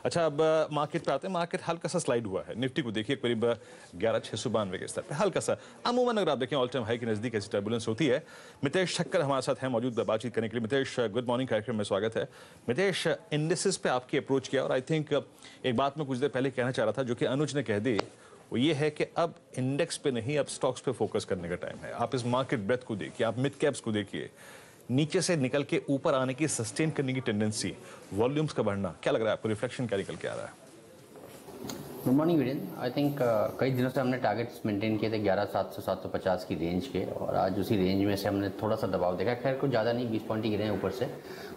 अच्छा, अब मार्केट पे आते हैं। मार्केट हल्का सा स्लाइड हुआ है। निफ्टी को देखिए करीब 11,692 के स्तर पे हल्का सा। अमूमन अगर आप देखें ऑल टाइम हाई के नजदीक ऐसी टर्बुलेंस होती है। मितेश ठक्कर हमारे साथ हैं मौजूद बातचीत करने के लिए। मितेश, गुड मॉर्निंग, कार्यक्रम में स्वागत है। मितेश, इंडेक्सेस पे आपकी अप्रोच किया और आई थिंक एक बात मैं कुछ देर पहले कहना चाह रहा था जो कि अनुज ने कह दी, वो ये है कि अब इंडेक्स पे नहीं, अब स्टॉक्स पे फोकस करने का टाइम है। आप इस मार्केट ब्रेथ को देखिए, आप मिड कैप्स को देखिए, नीचे से निकल के ऊपर आने की, सस्टेन करने की टेंडेंसी, वॉल्यूम्स का बढ़ना, क्या लग रहा है आपको? रिफ्लेक्शन क्या निकल के आ रहा है? Good morning Virendra. I think कई दिनों से हमने टारगेट्स मेंटेन किए थे 11,700 750 की रेंज के, और आज उसी रेंज में से हमने थोड़ा सा दबाव देखा। खैर कुछ ज़्यादा नहीं, 20 पॉइंट ही गिरे हैं ऊपर से।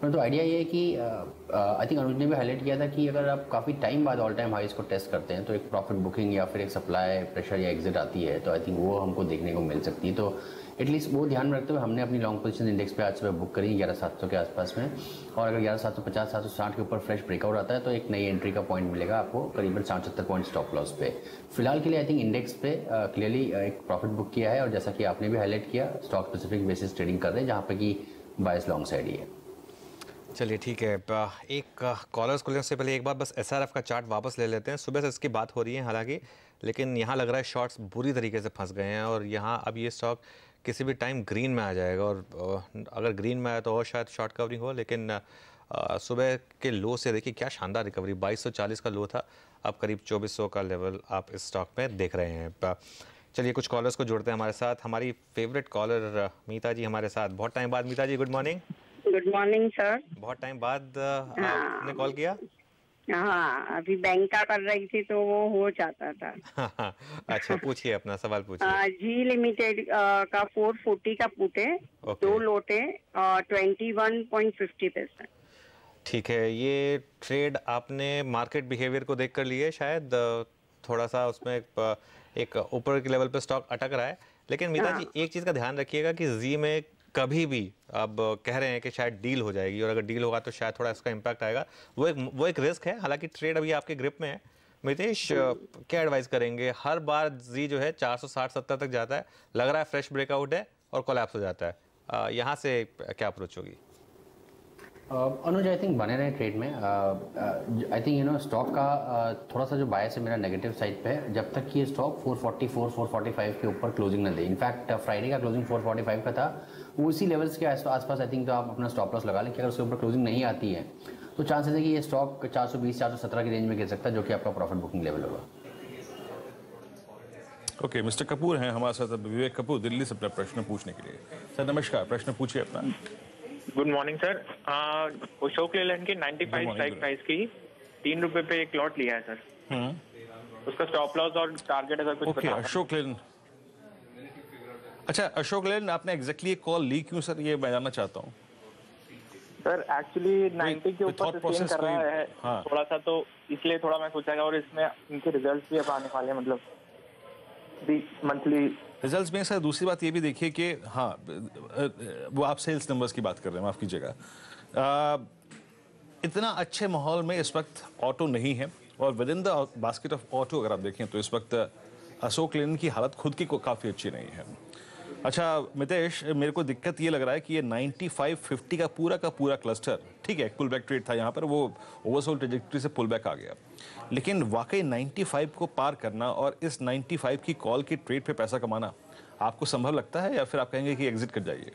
परंतु आइडिया ये है कि आई थिंक अनुज ने भी हाईलाइट किया था कि अगर आप काफ़ी टाइम बाद ऑल टाइम हाईज को टेस्ट करते हैं तो एक प्रॉफिट बुकिंग या फिर एक सप्लाई प्रेशर या एग्जिट आती है, तो आई थिंक वो हमको देखने को मिल सकती है। तो एटलीस्ट वो ध्यान में रखते हुए हमने अपनी लॉन्ग पोजीशन इंडेक्स पे आज सुबह बुक करी 11,700 के आसपास में, और अगर 11,750 760 के ऊपर फ्रेश ब्रेकआउट आता है तो एक नई एंट्री का पॉइंट मिलेगा आपको करीबन 77 पॉइंट स्टॉप लॉस पे। फिलहाल के लिए आई थिंक इंडेक्स पे क्लियरली एक प्रॉफिट बुक किया है, और जैसा कि आपने भी हाईलाइट किया, स्टॉक स्पेसिफिक बेसिस ट्रेडिंग कर रहे हैं जहाँ पे कि बायस लॉन्ग साइड ही है। चलिए ठीक है। एक कॉलर्स खुलने से पहले एक बार बस एसआरएफ का चार्ट वापस ले लेते हैं। सुबह से इसकी बात हो रही है हालांकि, लेकिन यहाँ लग रहा है शॉर्ट्स बुरी तरीके से फंस गए हैं, और यहाँ अब ये स्टॉक किसी भी टाइम ग्रीन में आ जाएगा, और अगर ग्रीन में आया तो और शायद शॉर्ट कवरिंग हो। लेकिन सुबह के लो से देखिए क्या शानदार रिकवरी, 2240 का लो था, अब करीब 2400 का लेवल आप इस स्टॉक में देख रहे हैं। चलिए कुछ कॉलर्स को जोड़ते हैं हमारे साथ। हमारी फेवरेट कॉलर मीता जी हमारे साथ, बहुत टाइम बाद। Meeta ji good morning. Good morning sir. बहुत टाइम बाद आपने हाँ कॉल किया। हाँ, अभी बैंक का कर रही थी तो वो हो जाता था। अच्छा पूछिए, अपना सवाल पूछिए। जी लिमिटेड का 440 का पुट है, ओके। 2 लोट है, 21.50%। ठीक है, ये ट्रेड आपने मार्केट बिहेवियर को देख कर लिए शायद, थोड़ा सा उसमें एक ऊपर के लेवल पे स्टॉक अटक रहा है। लेकिन मीता जी एक चीज़ का ध्यान रखिएगा कि जी में कभी भी अब कह रहे हैं कि शायद डील हो जाएगी, और अगर डील होगा तो शायद थोड़ा इसका इम्पैक्ट आएगा। वो एक रिस्क है। हालांकि ट्रेड अभी आपके ग्रिप में है। मितेश क्या एडवाइस करेंगे? हर बार जी जो है 460-70 तक जाता है, लग रहा है फ्रेश ब्रेकआउट है और कोलैप्स हो जाता है। यहाँ से क्या अप्रोच होगी? अनुज आई थिंक बने रहे ट्रेड में। आई थिंक स्टॉक का थोड़ा सा जो बायस है मेरा नेगेटिव साइड पे है, जब तक कि ये स्टॉक 444 445 के ऊपर क्लोजिंग न दे। इनफैक्ट फ्राइडे का क्लोजिंग 445 का था, वो इसी लेवल्स के आसपास आई थिंक तो आप अपना स्टॉप लॉस लगा लें कि अगर उसके ऊपर क्लोजिंग नहीं आती है तो चांसेस है कि ये स्टॉक 420 417 की रेंज में गिर सकता है, जो कि आपका प्रॉफिट बुकिंग लेवल होगा। ओके, मिस्टर कपूर हैं हमारे साथ, विवेक कपूर दिल्ली से अपना प्रश्न पूछने के लिए। सर नमस्कार, प्रश्न पूछिए अपना। Good morning sir. Ashok Leyland की 95 स्ट्राइक प्राइस की 3 रुपए पे एक लॉट लिया है सर। उसका स्टॉप लॉस और टारगेट अगर कुछ ओके, अशोक लेलैंड। अच्छा, अशोक लेलैंड आपने एग्जैक्टली एक कॉल ली क्यों सर, ये मैं जानना चाहता हूँ। सर एक्चुअली 90 के ऊपर सस्टेन कर रहा है थोड़ा सा, तो इसलिए थोड़ा मैं सोचा, और इसमें इनके रिजल्ट्स भी अब आने वाले हैं, मतलब मंथली रिजल्ट्स में। सर दूसरी बात ये भी देखिए कि हाँ, वो आप सेल्स नंबर्स की बात कर रहे हैं, माफ कीजिएगा। इतना अच्छे माहौल में इस वक्त ऑटो नहीं है, और with in the basket of auto अगर आप देखें तो इस वक्त अशोक लेलैंड की हालत खुद की काफ़ी अच्छी नहीं है। अच्छा मितेश, मेरे को दिक्कत ये लग रहा है कि ये 95-50 का पूरा क्लस्टर, ठीक है, पुल बैक ट्रेड था यहाँ पर, वो ओवरसोल्ड ट्रेजेक्टरी से पुल बैक आ गया, लेकिन वाकई 95 को पार करना और इस 95 की कॉल की ट्रेड पे पैसा कमाना आपको संभव लगता है, या फिर आप कहेंगे कि एग्जिट कर जाइए?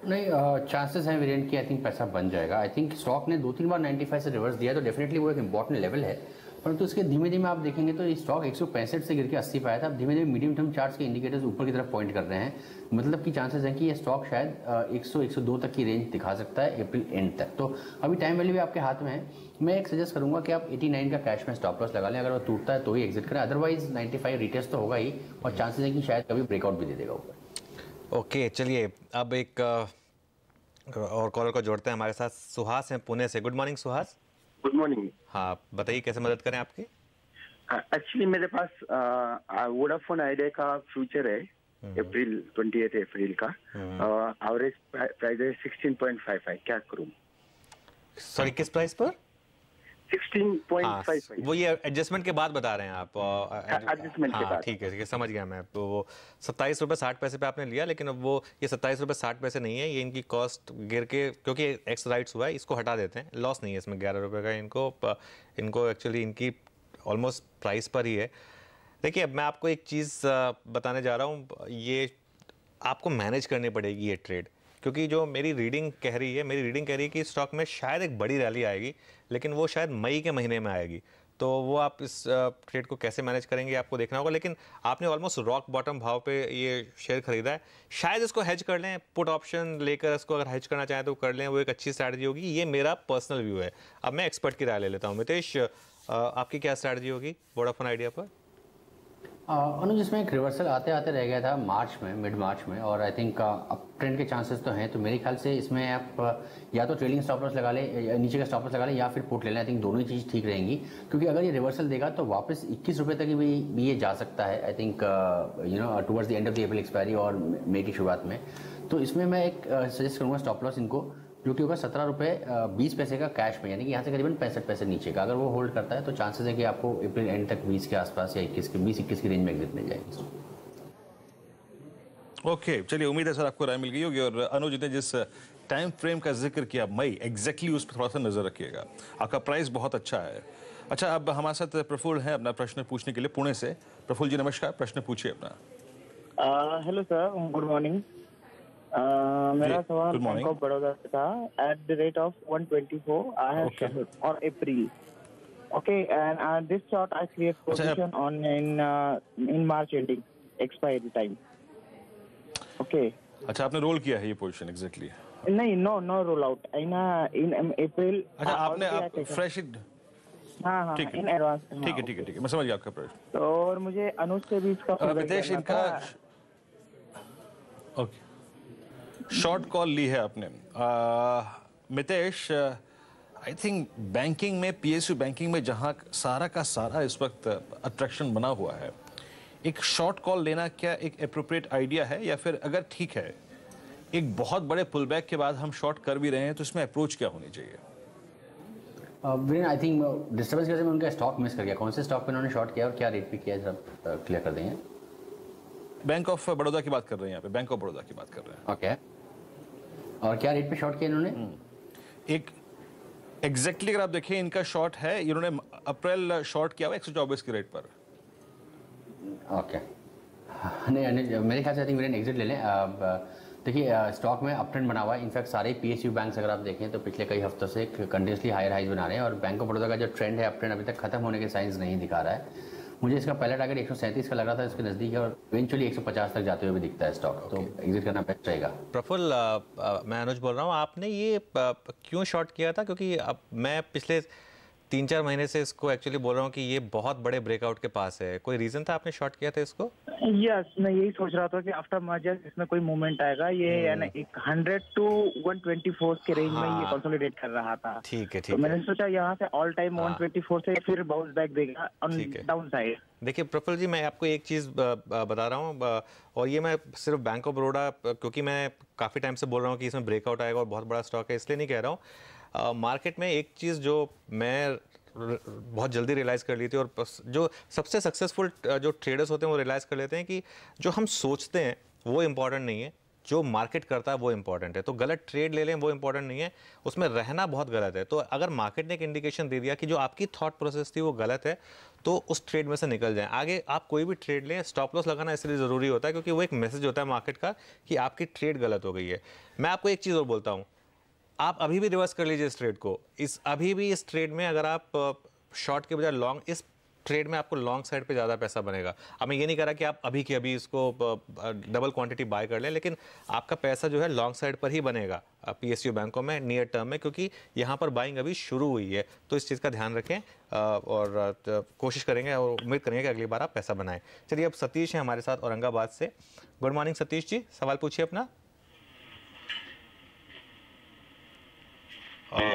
नहीं, चांसेस हैं वेरिएंट की आई थिंक पैसा बन जाएगा। आई थिंक स्टॉक ने 2-3 बार 95 से रिवर्स दिया, तो डेफिनेटली वो एक इंपॉर्टेंट लेवल है। परंतु इसके धीमे धीमे आप देखेंगे तो ये स्टॉक 165 से गिर के 80 पे आया था। अब धीमे धीमे मीडियम टर्म चार्ट्स के इंडिकेटर्स ऊपर की तरफ पॉइंट कर रहे हैं, मतलब कि चांसेस हैं कि ये स्टॉक शायद 100-102 तक की रेंज दिखा सकता है अप्रैल एंड तक। तो अभी टाइम वैल्यू भी आपके हाथ में है। मैं एक सजेस्ट करूंगा कि आप 89 का कैश में स्टॉप लॉस लगा लें, अगर वो टूटता है तो ही एग्जिट करें, अदरवाइज 95 रिटेस्ट तो होगा ही, और चांसेस है कि शायद कभी ब्रेकआउट भी दे देगा ऊपर। ओके चलिए, अब एक और कॉलर को जोड़ते हैं हमारे साथ। सुहास हैं पुणे से। Good morning Suhas. Good morning. हाँ बताइए कैसे मदद करें आपकी? एक्चुअली मेरे पास वोडाफोन आइडिया का फ्यूचर है, अप्रैल 28 अप्रैल का, एवरेज प्राइस है 16.55। क्या करूं? सॉरी किस प्राइस पर? 16.55। वो ये एडजस्टमेंट के बाद बता रहे हैं आप? एडजस्टमेंट के बाद। ठीक है, समझ गया मैं। तो वो 27 रुपये 60 पैसे पे आपने लिया, लेकिन अब वो ये 27 रुपये 60 पैसे नहीं है, ये इनकी कॉस्ट गिर के, क्योंकि एक्स राइट्स हुआ है, इसको हटा देते हैं, लॉस नहीं है इसमें 11 रुपये का इनको एक्चुअली इनकी ऑलमोस्ट प्राइस पर ही है। देखिए, अब मैं आपको एक चीज़ बताने जा रहा हूँ, ये आपको मैनेज करनी पड़ेगी ये ट्रेड, क्योंकि जो मेरी रीडिंग कह रही है कि स्टॉक में शायद एक बड़ी रैली आएगी, लेकिन वो शायद मई के महीने में आएगी। तो वो आप इस ट्रेड को कैसे मैनेज करेंगे आपको देखना होगा। लेकिन आपने ऑलमोस्ट रॉक बॉटम भाव पे ये शेयर खरीदा है, शायद इसको हेज कर लें, पुट ऑप्शन लेकर इसको अगर हेज करना चाहें तो कर लें, वो एक अच्छी स्ट्रैटेजी होगी। ये मेरा पर्सनल व्यू है। अब मैं एक्सपर्ट की राय ले लेता हूँ। मितेश, आपकी क्या स्ट्रैटेजी होगी वोडाफोन आइडिया पर? अनुज, जिसमें एक रिवर्सल आते आते रह गया था मार्च में, मिड मार्च में, और आई थिंक अप ट्रेंड के चांसेस तो हैं। तो मेरे ख्याल से इसमें आप या तो ट्रेलिंग स्टॉप लॉस लगा ले, नीचे का स्टॉप लॉस लगा ले, या फिर पुट ले लें। आई थिंक दोनों ही चीज़ ठीक रहेंगी, क्योंकि अगर ये रिवर्सल देगा तो वापस 21 रुपये तक भी ये जा सकता है। I think towards the end of the April expiry और मई की शुरुआत में। तो इसमें मैं एक सजेस्ट करूँगा स्टॉप लॉस इनको, जो कि होगा 17 रुपये 20 पैसे का कैश में, यानी कि यहाँ से करीबन 65 पैसे नीचे का। अगर वो होल्ड करता है तो चांसेस है कि आपको अप्रैल एंड तक 20 के आसपास या 20-21 की रेंज में एग्जिट मिल जाएगी। ओके, चलिए, उम्मीद है सर आपको राय मिल गई होगी। और अनुज ने जिस टाइम फ्रेम का जिक्र किया, मई, एग्जैक्टली उस पर थोड़ा सा नजर रखिएगा। आपका प्राइस बहुत अच्छा है। अच्छा, अब हमारे साथ प्रफुल्ल हैं अपना प्रश्न पूछने के लिए पुणे से। प्रफुल्ल जी नमस्कार, प्रश्न पूछिए अपना। Hello sir, good morning. मेरा सवाल बैंक ऑफ बड़ौदा से था। At the rate of 124 I have short और April, okay, and this short I create position on in March ending expiry time, okay. अच्छा, आपने रोल किया है ये पोजीशन एग्जैक्टली? नहीं, no roll out in April. अच्छा, आपने आप फ्रेश? हाँ, ठीक इन एडवांस। ठीक है, मैं समझ गया आपका प्रश्न। तो और मुझे अनुज से भी इसका मितेश, इनका ओके, शॉर्ट कॉल ली है आपने। मितेश, आई थिंक बैंकिंग में, पीएसयू बैंकिंग में जहां सारा का सारा इस वक्त अट्रैक्शन बना हुआ है, एक शॉर्ट कॉल लेना क्या एक एप्रोप्रिएट आइडिया है, या फिर अगर ठीक है एक बहुत बड़े पुलबैक के बाद हम शॉर्ट कर भी रहे हैं तो इसमें अप्रोच क्या होनी चाहिए? वीरेन, आई थिंक डिस्टर्बेंस की वजह से मैं उनका स्टॉक मिस कर गया। कौन से स्टॉक पे उन्होंने शॉर्ट किया और क्या रेट पे किया, जरा क्लियर कर देंगे? बैंक ऑफ बड़ौदा की बात कर रहे हैं यहाँ पे, बैंक ऑफ बड़ौदा की बात कर रहे हैं। ओके, और क्या रेट पे शॉर्ट किया इन्होंने? एक एग्जैक्टली अगर आप देखें, इनका शॉर्ट है, इन्होंने अप्रैल शॉर्ट किया हुआ 124 के रेट पर। ओके, नहीं, मेरे ख्याल से आई थिंक वीरेन एग्जिट ले लें। देखिए, स्टॉक में अप ट्रेंड बना हुआ है। इनफैक्ट सारे पीएसयू बैंक्स अगर आप देखें तो पिछले कई हफ्तों से कंटिन्यूसली हायर हाइज बना रहे हैं, और बैंक ऑफ बड़ौदा का जो ट्रेंड है, अप ट्रेंड, अभी तक खत्म होने के साइंस नहीं दिखा रहा है। मुझे इसका पहला टारगेट 137 का लग रहा था, इसके नज़दीक है, और इवेंचुअली 150 तक जाते हुए भी दिखता है स्टॉक। तो एग्जिट करना बेस्ट रहेगा। प्रफुल्ल, मैं अनुज बोल रहा हूँ। आपने ये क्यों शॉर्ट किया था? क्योंकि अब मैं पिछले 3-4 महीने से इसको एक्चुअली बोल रहा हूँ कि ये बहुत बड़े ब्रेकआउट के पास है। कोई रीजन था आपने शॉर्ट किया था इसको? यस, मैं यही सोच रहा था कि आफ्टर मर्जर इसमें कोई मूवमेंट आएगा। ये यानी 100 to 124 के रेंज में ये कंसोलिडेट कर रहा था। ठीक है, तो मैंने सोचा यहाँ से ऑल टाइम 124 से फिर बाउंस बैक देगा ऑन डाउन साइड। देखिए प्रफुल्ल जी, मैं आपको एक चीज़ बता रहा हूँ, और ये मैं सिर्फ बैंक ऑफ बड़ौदा, क्योंकि मैं काफ़ी टाइम से बोल रहा हूँ कि इसमें ब्रेकआउट आएगा और बहुत बड़ा स्टॉक है, इसलिए नहीं कह रहा हूँ। मार्केट में एक चीज़ जो मैं बहुत जल्दी रियलाइज़ कर ली थी, और जो सबसे सक्सेसफुल जो ट्रेडर्स होते हैं वो रियलाइज़ कर लेते हैं कि जो हम सोचते हैं वो इम्पॉर्टेंट नहीं है, जो मार्केट करता है वो इंपॉर्टेंट है। तो गलत ट्रेड ले लें वो इंपॉर्टेंट नहीं है, उसमें रहना बहुत गलत है। तो अगर मार्केट ने एक इंडिकेशन दे दिया कि जो आपकी थॉट प्रोसेस थी वो गलत है, तो उस ट्रेड में से निकल जाएं। आगे आप कोई भी ट्रेड लें, स्टॉप लॉस लगाना इसलिए ज़रूरी होता है क्योंकि वो एक मैसेज होता है मार्केट का कि आपकी ट्रेड गलत हो गई है। मैं आपको एक चीज़ और बोलता हूँ, आप अभी भी रिवर्स कर लीजिए इस ट्रेड को। अभी भी इस ट्रेड में अगर आप शॉर्ट के बजाय लॉन्ग, इस ट्रेड में आपको लॉन्ग साइड पे ज़्यादा पैसा बनेगा। अब मैं ये नहीं कह रहा कि आप अभी के अभी इसको डबल क्वांटिटी बाय कर लें, लेकिन आपका पैसा जो है लॉन्ग साइड पर ही बनेगा पीएसयू बैंकों में नियर टर्म में, क्योंकि यहाँ पर बाइंग अभी शुरू हुई है। तो इस चीज़ का ध्यान रखें और कोशिश करेंगे और उम्मीद करेंगे कि अगली बार आप पैसा बनाएं। चलिए, अब सतीश हैं हमारे साथ औरंगाबाद से। गुड मॉर्निंग सतीश जी, सवाल पूछिए अपना।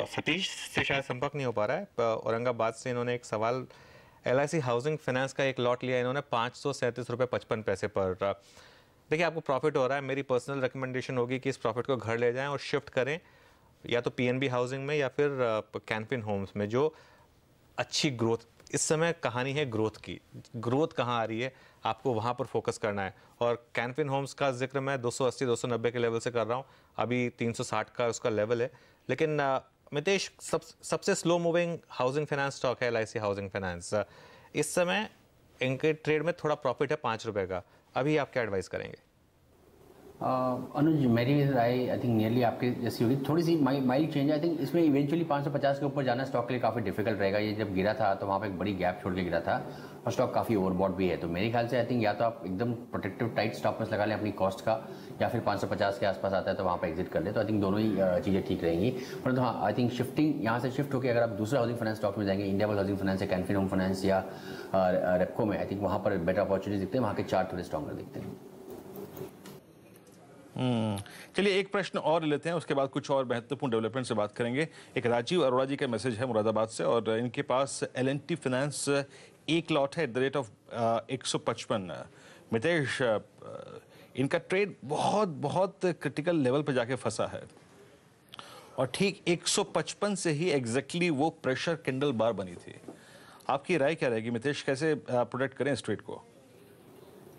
सतीश से शायद संपर्क नहीं हो पा रहा है। औरंगाबाद से इन्होंने एक सवाल, LIC हाउसिंग फाइनेंस का एक लॉट लिया इन्होंने 537 रुपये 55 पैसे पर। देखिए, आपको प्रॉफिट हो रहा है, मेरी पर्सनल रिकमेंडेशन होगी कि इस प्रॉफिट को घर ले जाएं और शिफ्ट करें, या तो PNB हाउसिंग में या फिर कैनफिन होम्स में, जो अच्छी ग्रोथ, इस समय कहानी है ग्रोथ की। ग्रोथ कहाँ आ रही है, आपको वहाँ पर फोकस करना है। और कैन फिन होम्स का जिक्र मैं 280-290 के लेवल से कर रहा हूँ, अभी 360 का उसका लेवल है। लेकिन मितेश, सबसे slow moving housing finance stock है LIC हाउसिंग फाइनेंस। इस समय इनके ट्रेड में थोड़ा प्रॉफिट है 5 रुपये का। अभी आप क्या एडवाइस करेंगे? अनुज, मेरी राय आई थिंक नियरली आपके जैसी होगी, थोड़ी सी माइल्ड चेंज। आई थिंक इसमें इवेंचुअली 550 के ऊपर जाना स्टॉक के लिए काफ़ी डिफिकल्ट रहेगा। ये जब गिरा था तो वहाँ पे एक बड़ी गैप छोड़ के गिरा था और स्टॉक काफ़ी ओवरबॉट भी है। तो मेरे ख्याल से आई थिंक या तो आप एकदम प्रोटेक्टिव टाइट स्टॉप लॉस लगा लें अपनी कॉस्ट का, या फिर 550 के आसपास आता है तो वहाँ पर एग्जिट कर ले। तो आई थिंक दोनों ही चीज़ें ठीक रहेंगी। परंतु हाँ, आई थिंक शिफ्टिंग यहाँ से शिफ्ट होकर अगर आप दूसरे हाउसिंग फाइनेंस स्टॉक में जाएंगे, इंडिया हाउसिंग फाइनेंस या कैन फिन होम फाइनेंस या रेपको में, आई थिंक वहाँ पर बेटर अपॉर्चुनिटी दिखते हैं, वहाँ के चार्ट थोड़े स्ट्रॉन्गर दिखते हैं। चलिए एक प्रश्न और लेते हैं, उसके बाद कुछ और महत्वपूर्ण डेवलपमेंट से बात करेंगे। एक राजीव अरोड़ा जी का मैसेज है मुरादाबाद से, और इनके पास L&T फाइनेंस एक लॉट है eight the rate of 155। Mitesh, इनका ट्रेड बहुत बहुत क्रिटिकल लेवल पर जाके फंसा है और ठीक 155 से ही एग्जैक्टली वो प्रेशर कैंडल बार बनी थी। आपकी राय क्या रहेगी मितेश, कैसे प्रोटेक्ट करें इस ट्रेड को?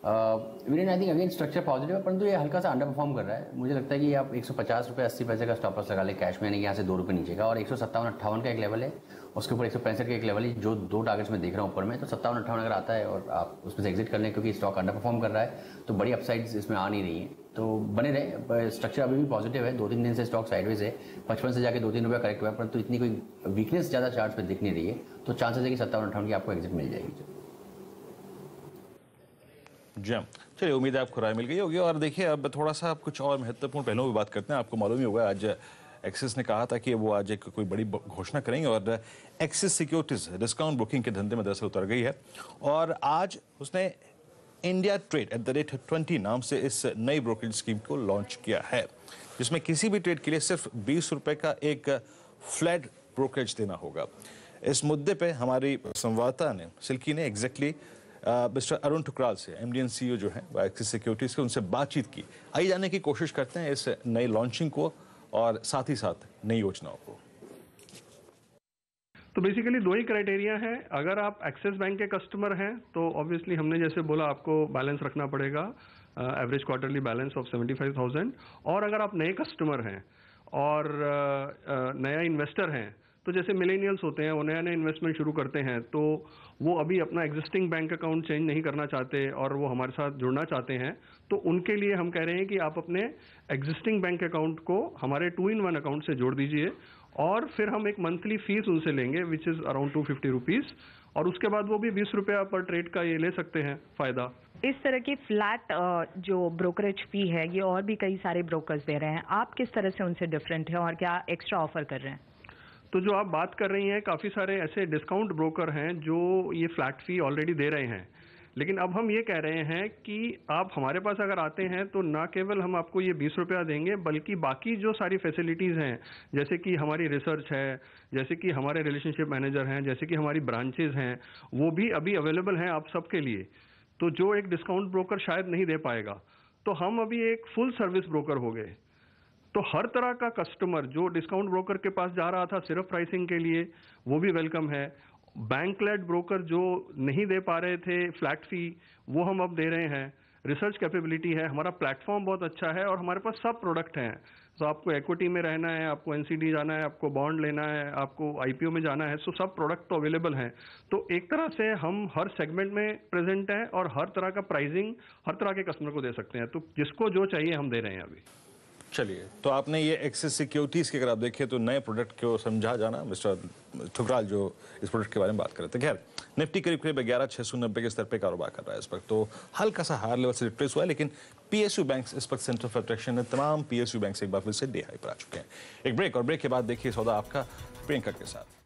Viren, I think again structure positive है, परंतु ये हल्का सा अंडर परफॉर्म कर रहा है। मुझे लगता है कि आप 150 रुपये 80 पैसे का स्टॉप लॉस लगा ले कैश में, यानी कि यहाँ से 2 रुपये नीचे का। और 157-58 का एक लेवल है, उसके ऊपर 165 का एक लेवल है, जो 2 टारगेट्स में देख रहा हूँ ऊपर में। तो 57-58 अगर आता है और आप उसमें से एग्जिट कर लें, क्योंकि स्टॉक अंडर परफॉर्म कर रहा है तो बड़ी अपसाइड्स इसमें आ नहीं रही है, तो बने रहे। स्ट्रक्चर अभी भी पॉजिटिव है, 2-3 दिन से स्टॉक साइडवेज है, 55 से जाके 2-3 रुपये करेक्ट हुआ है, परंतु इतनी कोई वीकनेस ज़्यादा चार्ट पर दिख नहीं रही है। तो चांसेस है कि 57-58 की आपको एग्जिट मिल जाएगी। जी, चलिए उम्मीद है आपको राय मिल गई होगी। और देखिए अब थोड़ा सा कुछ और महत्वपूर्ण पहलुओं पर बात करते हैं। आपको मालूम ही होगा आज एक्सिस ने कहा था कि वो आज एक कोई बड़ी घोषणा करेंगे, और एक्सिस सिक्योरिटीज डिस्काउंट बुकिंग के धंधे में दरअसल उतर गई है। और आज उसने India trade at the rate 20 नाम से इस नई ब्रोकरेज स्कीम को लॉन्च किया है, जिसमें किसी भी ट्रेड के लिए सिर्फ 20 रुपये का एक फ्लैट ब्रोकरेज देना होगा। इस मुद्दे पे हमारी संवाददाता ने सिल्की ने एग्जैक्टली मिस्टर अरुण ठुकराल से, MD and CEO जो हैं एक्सिस सिक्योरिटीज के, उनसे बातचीत की। आइए जानने की कोशिश करते हैं इस नई लॉन्चिंग को और साथ ही साथ नई योजनाओं को। तो बेसिकली 2 ही क्राइटेरिया हैं। अगर आप एक्सिस बैंक के कस्टमर हैं तो ऑब्वियसली हमने जैसे बोला आपको बैलेंस रखना पड़ेगा, एवरेज क्वार्टरली बैलेंस ऑफ 75,000। और अगर आप नए कस्टमर हैं और नया इन्वेस्टर हैं, तो जैसे मिलेनियल्स होते हैं वो नया नया इन्वेस्टमेंट शुरू करते हैं, तो वो अभी अपना एग्जिस्टिंग बैंक अकाउंट चेंज नहीं करना चाहते और वो हमारे साथ जुड़ना चाहते हैं, तो उनके लिए हम कह रहे हैं कि आप अपने एग्जिस्टिंग बैंक अकाउंट को हमारे 2-in-1 अकाउंट से जोड़ दीजिए, और फिर हम एक मंथली फीस उनसे लेंगे विच इज़ अराउंड 250 रुपीज़, और उसके बाद वो भी 20 रुपया पर ट्रेड का ये ले सकते हैं फ़ायदा। इस तरह की फ्लैट जो ब्रोकरेज फी है ये और भी कई सारे ब्रोकर्स दे रहे हैं, आप किस तरह से उनसे डिफरेंट है और क्या एक्स्ट्रा ऑफर कर रहे हैं? तो जो आप बात कर रही हैं, काफ़ी सारे ऐसे डिस्काउंट ब्रोकर हैं जो ये फ्लैट फी ऑलरेडी दे रहे हैं, लेकिन अब हम ये कह रहे हैं कि आप हमारे पास अगर आते हैं तो ना केवल हम आपको ये 20 रुपया देंगे, बल्कि बाकी जो सारी फैसिलिटीज़ हैं, जैसे कि हमारी रिसर्च है, जैसे कि हमारे रिलेशनशिप मैनेजर हैं, जैसे कि हमारी ब्रांचेज हैं, वो भी अभी अवेलेबल हैं आप सबके लिए। तो जो एक डिस्काउंट ब्रोकर शायद नहीं दे पाएगा, तो हम अभी एक फुल सर्विस ब्रोकर हो गए। तो हर तरह का कस्टमर जो डिस्काउंट ब्रोकर के पास जा रहा था सिर्फ प्राइसिंग के लिए, वो भी वेलकम है। बैंक लेड ब्रोकर जो नहीं दे पा रहे थे फ्लैट फी, वो हम अब दे रहे हैं। रिसर्च कैपेबिलिटी है, हमारा प्लेटफॉर्म बहुत अच्छा है, और हमारे पास सब प्रोडक्ट हैं। तो आपको इक्विटी में रहना है, आपको NCD जाना है, आपको बॉन्ड लेना है, आपको IPO में जाना है, सो सब प्रोडक्ट तो अवेलेबल हैं। तो एक तरह से हम हर सेगमेंट में प्रेजेंट हैं और हर तरह का प्राइसिंग हर तरह के कस्टमर को दे सकते हैं। तो जिसको जो चाहिए हम दे रहे हैं अभी। चलिए, तो आपने ये एक्सिस सिक्योरिटीज के अगर आप देखें तो नए प्रोडक्ट को समझा जाना। मिस्टर ठुकराल जो इस प्रोडक्ट के बारे में बात कर रहे थे। खैर, निफ्टी करीब 11,690 के स्तर पे कारोबार कर रहा है इस वक्त, तो हल्का सा हायर लेवल से रिट्रेस हुआ है, लेकिन PSU बैंक इस वक्त सेंटर ऑफ अट्रैक्शन है। तमाम PSU बैंक एक बार फिर से डे हाई पर आ चुके हैं। एक ब्रेक, और ब्रेक के बाद देखिए सौदा आपका प्रियंका के साथ।